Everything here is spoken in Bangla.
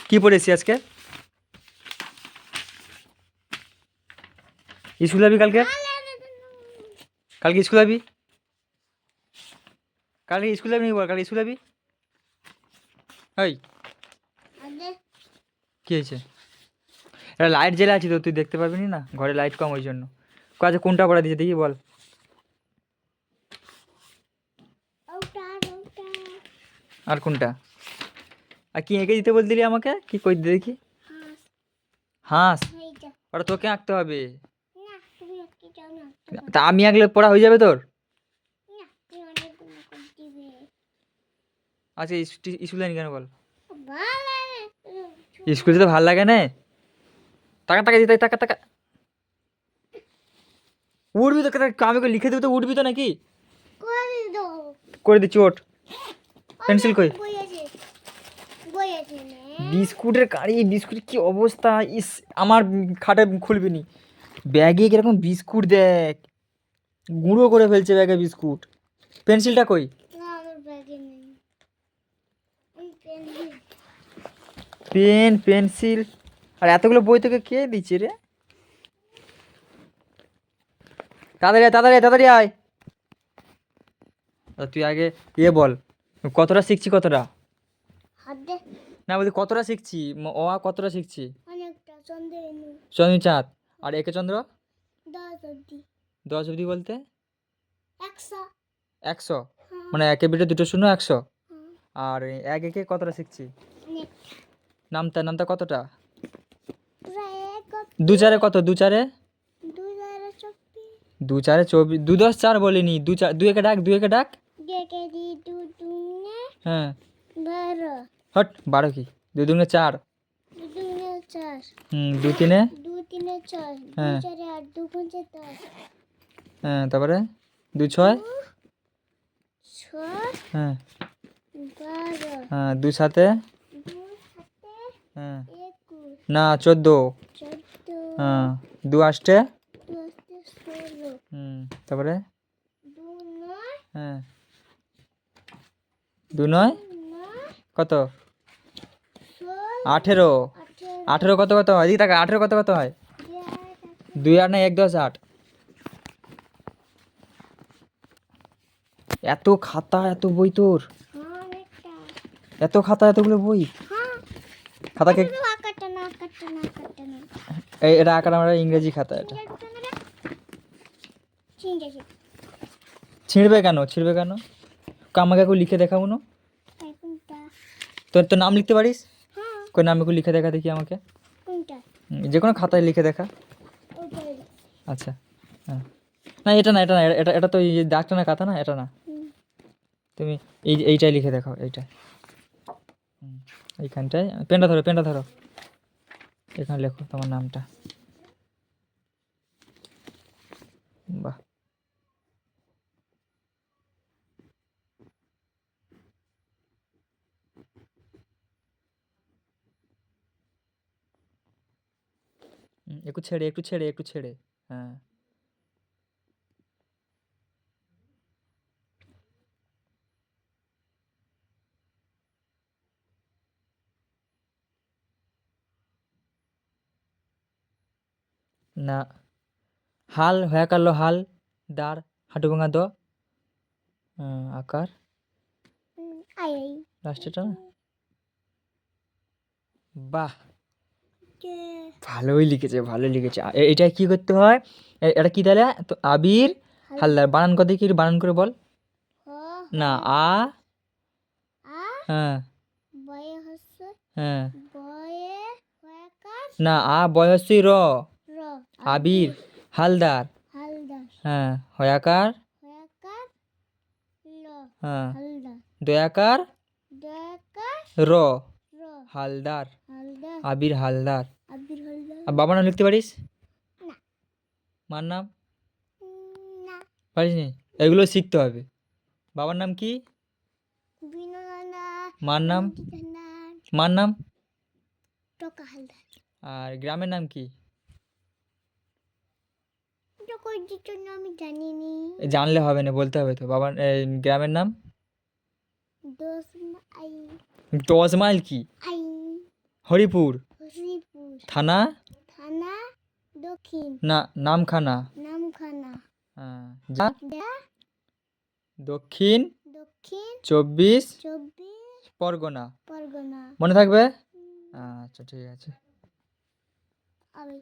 কি পড়েছি আজকে? স্কুল যাবি কালকে? কালকে স্কুল যাবি? কালকে স্কুল যাবি বল, কালকে স্কুল যাবি? ওই কী হয়েছে? এটা লাইট জ্বেলে আছে তো, তুই দেখতে পাবি না, ঘরে লাইট কম ওই জন্য। আচ্ছা কোনটা পড়া দিয়েছে দেখি বল। আর কোনটা? আর কি এঁকে দিতে বলছিলি আমাকে? কি কই দেখি। হাঁস? ওটা তোকে আঁকতে হবে। তা আমি আঁকলে পড়া হয়ে যাবে তোর? আচ্ছা স্কুল যায়নি কেন বল? স্কুল যেতে ভালো লাগে না? টাকা টাকা দিতে টাকা টাকা উঠবি তো, আমি লিখে দেবো তো উঠবি তো নাকি? করে দিচ্ছি ওঠ। পেন্সিল কই? বিস্কুটের কারি, বিস্কুটের কি অবস্থা! ইস, আমার খাটে খুলবি নি। ব্যাগে কিরকম বিস্কুট দেখ, গুঁড়ো করে ফেলছে ব্যাগে বিস্কুট। পেন্সিলটা কই? পেন পেন্সিল আর এতগুলো বই তোকে কে দিচ্ছে রে? তাড়াতাড়ি আয়, তাড়াতাড়ি আয়, তাড়াতাড়ি আয়। তুই আগে বল, কতটা শিখছি কতটা? না বলছি কতটা শিখছি, অ আ কতটা শিখছি? চন্দ্র চাঁদ আর একে চন্দ্র 10 অব্দি বলতে 100, মানে একে বিটে দুটো শূন্য 100। আর এক একে কতটা শিখছি? নামতা কতটা? দু চারে কত? দু চারে 24। 2 10 4 বলিনি, দু একে ডাক, দু একে ডাক। হ্যাঁ হট, 12 কি? 2 2 4। 2 3 হ্যাঁ হ্যাঁ, তারপরে 2 6 হ্যাঁ হ্যাঁ, 2 7 হ্যাঁ না 14 হ্যাঁ, 2 8 তারপরে হ্যাঁ 2 9 কত? 18। 18 কত কত হয়? এদিকে টাকা, 18 কত কত হয়? 2 8 না 1 10 8। এত খাতা এত বই তোর? এত খাতা এতগুলো বই? খাতাকে এটা আঁকার আমরা ইংরেজি খাতা। এটা ছিঁড়বে কেন? ছিঁড়বে কেন? আমাকে একটু লিখে দেখাবো না? তোর তোর নাম লিখতে পারিস? কই নাম একটু লিখে দেখা দেখি আমাকে। যে কোনো খাতায় লিখে দেখা। আচ্ছা হ্যাঁ, না এটা না, এটা না, এটা এটা তো এই দাগটা না, খাতা না, এটা না। তুমি এইটাই লিখে দেখাও, এইটা। এইখানটায় পেনটা ধরো, পেনটা ধরো, এখানে লেখো তোমার নামটা। বাহ, একটু ছেড়ে, একটু ছেড়ে, একটু ছেড়ে। হ্যাঁ না, হাল হয়ে কালো, হাল দাঁড় হাঁটু ভাঙা দ আকার লাস্টেটা না। বাহ, ভালোই লিখেছে, ভালোই লিখেছে। এটা কি করতে হয়? এটা কি তাহলে? তো আবির হালদার বানান কথা কি বানান করে বল না। হ্যাঁ হ্যাঁ না, বয়সী র, আবির হালদার হ্যাঁ, হয়াকার হ্যাঁ, দয়াকার র, হালদার, আবির হালদার। আর বাবার নাম লিখতে পারিস? মার নাম পারিস নি? এগুলো শিখতে হবে। বাবার নাম কি? মার নাম? মার নাম? আর গ্রামের নাম কি? জানলে হবে না, বলতে হবে তো। বাবার গ্রামের নাম? 10 মাইল কি হরিপুর হরিপুর থানা থানা দক্ষিণ না নামখানা নামখানা জেলা জেলা দক্ষিণ দক্ষিণ 24 24 পরগনা। পরগনা। মনে থাকবে? আচ্ছা ঠিক আছে। আমি